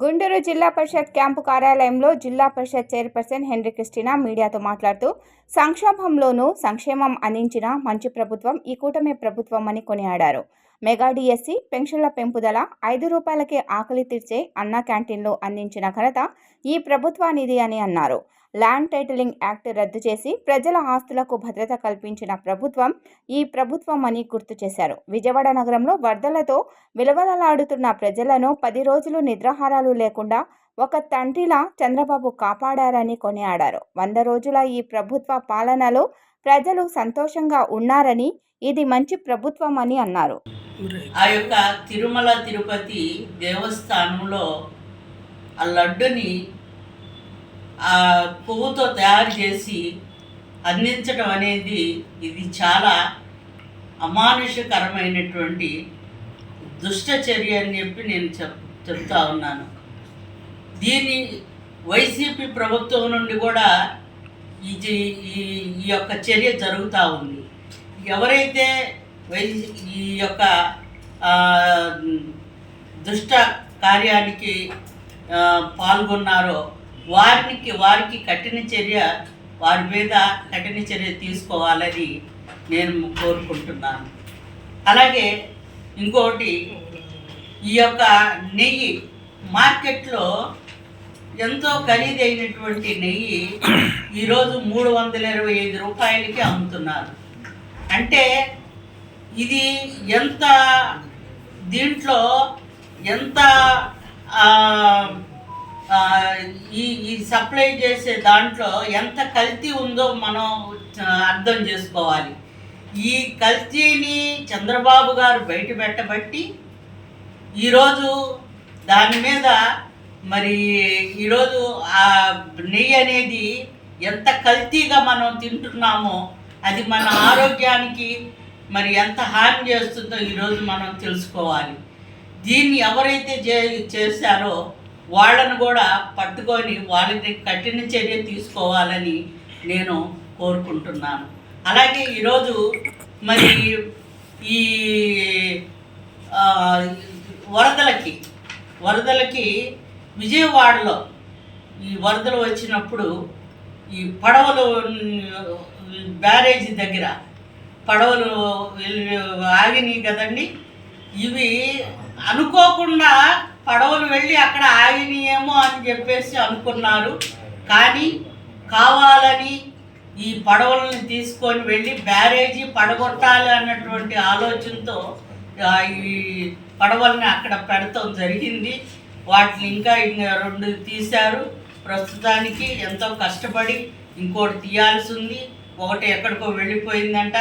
గుంటూరు జిల్లా పరిషత్ క్యాంపు కార్యాలయంలో జిల్లా పరిషత్ చైర్పర్సన్ హెన్రీ క్రిస్టినా మీడియాతో మాట్లాడుతూ సంక్షోభంలోనూ సంక్షేమం అందించిన మంచి ప్రభుత్వం ఈ కూటమి ప్రభుత్వం అని కొనియాడారు. మెగా డిఎస్సి పెన్షన్ల పెంపుదల, 5 రూపాయలకే ఆకలి తీర్చే అన్నా క్యాంటీన్లు అందించిన ఘనత ఈ ప్రభుత్వానిది అని అన్నారు. ల్యాండ్ టైటిలింగ్ యాక్ట్ రద్దు చేసి ప్రజల ఆస్తులకు భద్రత కల్పించిన ప్రభుత్వం ఈ ప్రభుత్వం అని గుర్తు చేశారు. విజయవాడ నగరంలో వరదలతో విలవలలాడుతున్న ప్రజలను 10 రోజులు నిద్రాహారాలు లేకుండా ఒక తండ్రిలా చంద్రబాబు కాపాడారని కొనియాడారు. 100 రోజుల ఈ ప్రభుత్వ పాలనలో ప్రజలు సంతోషంగా ఉన్నారని, ఇది మంచి ప్రభుత్వం అని అన్నారు. ఆ యొక్క తిరుమల తిరుపతి దేవస్థానంలో ఆ లడ్డుని ఆ పువ్వుతో తయారు చేసి అందించడం అనేది ఇది చాలా అమానుషకరమైనటువంటి దుష్ట చర్య అని చెప్పి నేను చెప్తా ఉన్నాను. దీని వైసీపీ ప్రభుత్వం నుండి కూడా ఈ యొక్క చర్య జరుగుతూ ఉంది. ఎవరైతే ఈ యొక్క దుష్ట కార్యానికి పాల్గొన్నారో వారికి కఠిన చర్య, వారి మీద కఠిన చర్య తీసుకోవాలని నేను కోరుకుంటున్నాను. అలాగే ఇంకోటి, ఈ యొక్క నెయ్యి మార్కెట్లో ఎంతో ఖరీదైనటువంటి నెయ్యి ఈరోజు 325 రూపాయలకి అమ్ముతున్నారు. అంటే ఇది ఎంత, దీంట్లో ఎంత ఈ సప్లై చేసే దాంట్లో ఎంత కల్తీ ఉందో మనం అర్థం చేసుకోవాలి. ఈ కల్తీని చంద్రబాబు గారు బయట పెట్టబట్టి ఈరోజు దాని మీద మరి ఈరోజు ఆ నెయ్యి అనేది ఎంత కల్తీగా మనం తింటున్నామో అది మన ఆరోగ్యానికి మరి ఎంత హాని చేస్తుందో ఈరోజు మనం తెలుసుకోవాలి. దీన్ని ఎవరైతే చేశారో వాళ్ళను కూడా పట్టుకొని వాళ్ళకి కఠిన చర్య తీసుకోవాలని నేను కోరుకుంటున్నాను. అలాగే ఈరోజు మరి ఈ వరదలకి విజయవాడలో ఈ వరదలు వచ్చినప్పుడు ఈ పడవలు బ్యారేజీ దగ్గర పడవలు ఆగినాయి కదండి. ఇవి అనుకోకుండా పడవలు వెళ్ళి అక్కడ ఆగినాయేమో అని చెప్పేసి అనుకున్నారు. కానీ కావాలని ఈ పడవలను తీసుకొని వెళ్ళి బ్యారేజీ పడగొట్టాలి అన్నటువంటి ఆలోచనతో ఈ పడవల్ని అక్కడ పెడతాం జరిగింది. వాటిని ఇంకా 2 తీశారు. ప్రస్తుతానికి ఎంతో కష్టపడి ఇంకోటి తీయాల్సి ఉంది. ఒకటి ఎక్కడికో వెళ్ళిపోయిందంట.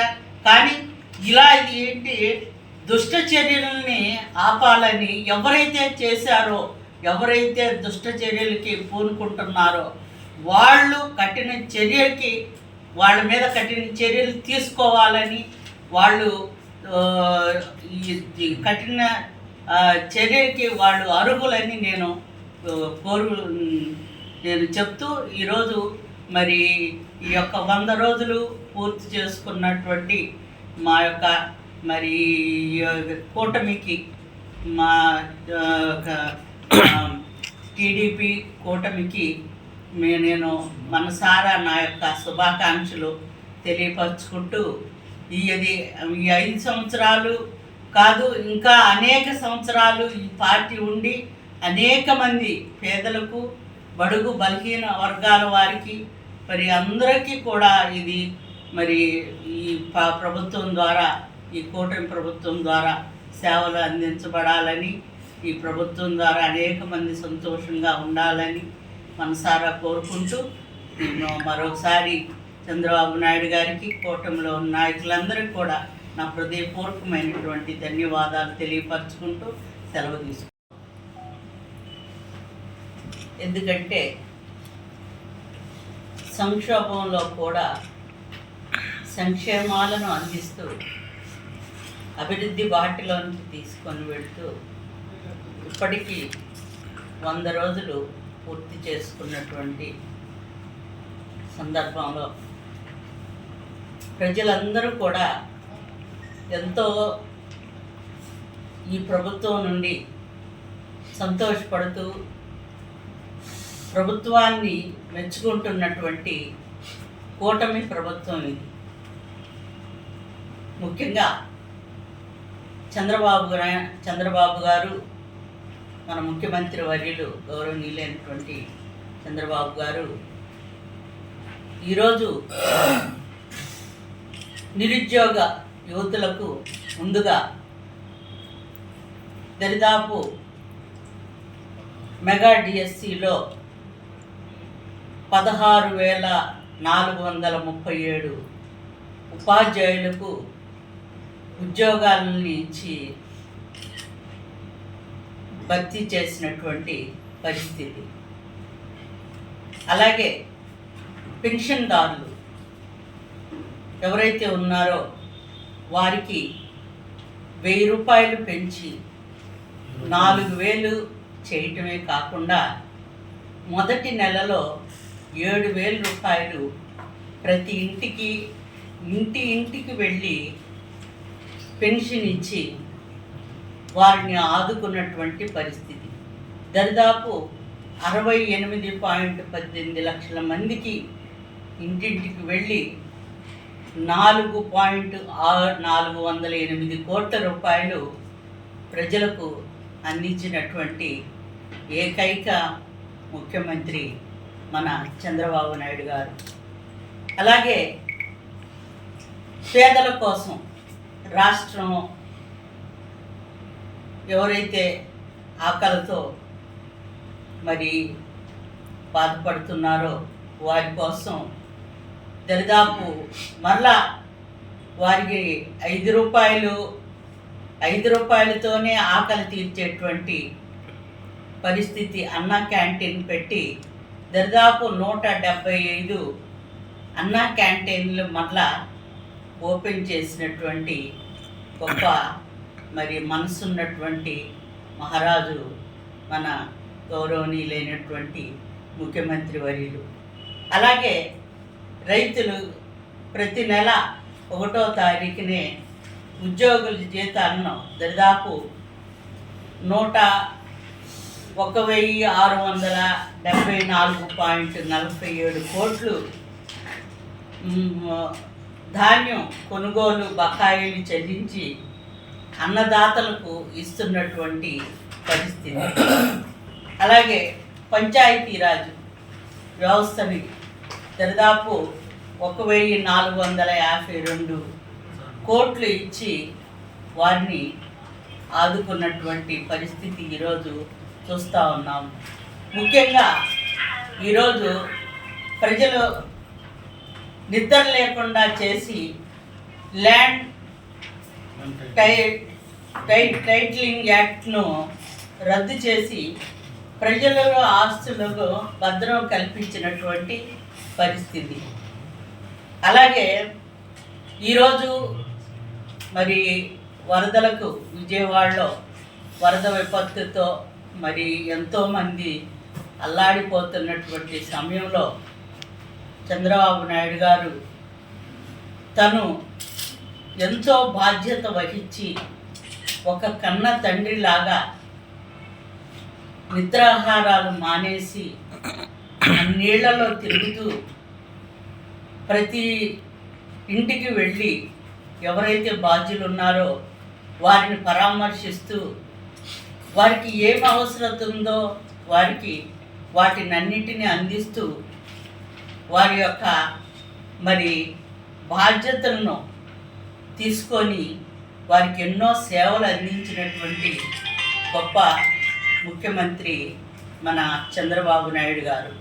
కానీ ఇలా ఇది ఏంటి, దుష్ట చర్యలని ఆపాలని ఎవరైతే చేశారో, ఎవరైతే దుష్ట చర్యలకి పూనుకుంటున్నారో వాళ్ళు వాళ్ళ మీద కఠిన చర్యలు తీసుకోవాలని, వాళ్ళు ఈ కఠిన చర్యకి వాళ్ళు అర్హులని నేను చెప్తూ ఈరోజు మరి ఈ యొక్క 100 రోజులు పూర్తి చేసుకున్నటువంటి మా యొక్క మరి కూటమికి, మా టీడీపీ కూటమికి నేను మనసారా నా యొక్క శుభాకాంక్షలు తెలియపరుచుకుంటూ ఈ 5 సంవత్సరాలు కాదు, ఇంకా అనేక సంవత్సరాలు ఈ పార్టీ ఉండి అనేక మంది పేదలకు, బడుగు బలహీన వర్గాల వారికి మరి అందరికీ కూడా ఇది మరి ఈ ప్రభుత్వం ద్వారా, ఈ కూటమి ప్రభుత్వం ద్వారా సేవలు అందించబడాలని, ఈ ప్రభుత్వం ద్వారా అనేక మంది సంతోషంగా ఉండాలని మనసారా కోరుకుంటూ నేను మరొకసారి చంద్రబాబు నాయుడు గారికి, కూటమిలో ఉన్న నాయకులందరికీ కూడా నా హృదయపూర్వకమైనటువంటి ధన్యవాదాలు తెలియపరచుకుంటూ సెలవు తీసుకుంటాను. ఎందుకంటే సంక్షోభంలో కూడా సంక్షేమాలను అందిస్తూ అభివృద్ధి బాటలోనికి తీసుకొని వెళ్తూ ఇప్పటికీ 100 రోజులు పూర్తి చేసుకున్నటువంటి సందర్భంలో ప్రజలందరూ కూడా ఎంతో ఈ ప్రభుత్వం నుండి సంతోషపడుతూ ప్రభుత్వాన్ని మెచ్చుకుంటున్నటువంటి కూటమి ప్రభుత్వం ఇది. ముఖ్యంగా చంద్రబాబు గారు, మన ముఖ్యమంత్రి వర్యులు గౌరవనీయులైనటువంటి చంద్రబాబు గారు ఈరోజు నిరుద్యోగ యువతులకు ముందుగా దరిదాపు మెగా డిఎస్సిలో 16,437 ఉపాధ్యాయులకు ఉద్యోగాలను ఇచ్చి భర్తీ చేసినటువంటి పరిస్థితి. అలాగే పెన్షన్దారులు ఎవరైతే ఉన్నారో వారికి 1,000 రూపాయలు పెంచి 4,000 చేయటమే కాకుండా మొదటి నెలలో 7,000 రూపాయలు ప్రతి ఇంటికి వెళ్ళి పెన్షన్ ఇచ్చి వారిని ఆదుకున్నటువంటి పరిస్థితి. దరిదాపు 68.18 లక్షల మందికి ఇంటింటికి వెళ్ళి 4,408 కోట్ల రూపాయలు ప్రజలకు అందించినటువంటి ఏకైక ముఖ్యమంత్రి మన చంద్రబాబు నాయుడు గారు. అలాగే పేదల కోసం రాష్ట్రం ఎవరైతే ఆకలితో మరి బాధపడుతున్నారో వారి కోసం దరిదాపు మరలా వారికి 5 రూపాయలతోనే ఆకలి తీర్చేటువంటి పరిస్థితి అన్నా క్యాంటీన్ పెట్టి దరిదాపు 175 అన్నా క్యాంటీన్లు మరలా ఓపెన్ చేసినటువంటి గొప్ప మరి మనసున్నటువంటి మహారాజు మన గౌరవనీయులైనటువంటి ముఖ్యమంత్రి వర్యులు. అలాగే రైతులు ప్రతి నెల 1వ తారీఖునే ఉద్యోగుల జీతాలను దరిదాపు 1,674.47 కోట్లు ధాన్యం కొనుగోలు బకాయిలు చెల్లించి అన్నదాతలకు ఇస్తున్నటువంటి పరిస్థితి. అలాగే పంచాయతీరాజ్ వ్యవస్థని దరిదాపు 1,452 కోట్లు ఇచ్చి వారిని ఆదుకున్నటువంటి పరిస్థితి ఈరోజు చూస్తూ ఉన్నాము. ముఖ్యంగా ఈరోజు ప్రజలు నిద్ర లేకుండా చేసి ల్యాండ్ టైటిలింగ్ యాక్ట్ను రద్దు చేసి ప్రజల ఆస్తులకు భద్రం కల్పించినటువంటి పరిస్థితి. అలాగే ఈరోజు మరి వరదలకు విజయవాడలో వరద విపత్తుతో మరి ఎంతోమంది అల్లాడిపోతున్నటువంటి సమయంలో చంద్రబాబు నాయుడు గారు తను ఎంతో బాధ్యత వహించి ఒక కన్న తండ్రిలాగా నిద్రాహారాలు మానేసి నీళ్లలో తిరుగుతూ ప్రతి ఇంటికి వెళ్ళి ఎవరైతే బాధ్యులు ఉన్నారో వారిని పరామర్శిస్తూ వారికి ఏం అవసరం ఉందో వారికి వాటినన్నిటిని అందిస్తూ వారి యొక్క మరి బాధ్యతలను తీసుకొని వారికి ఎన్నో సేవలు అందించినటువంటి గొప్ప ముఖ్యమంత్రి మన చంద్రబాబు నాయుడు గారు.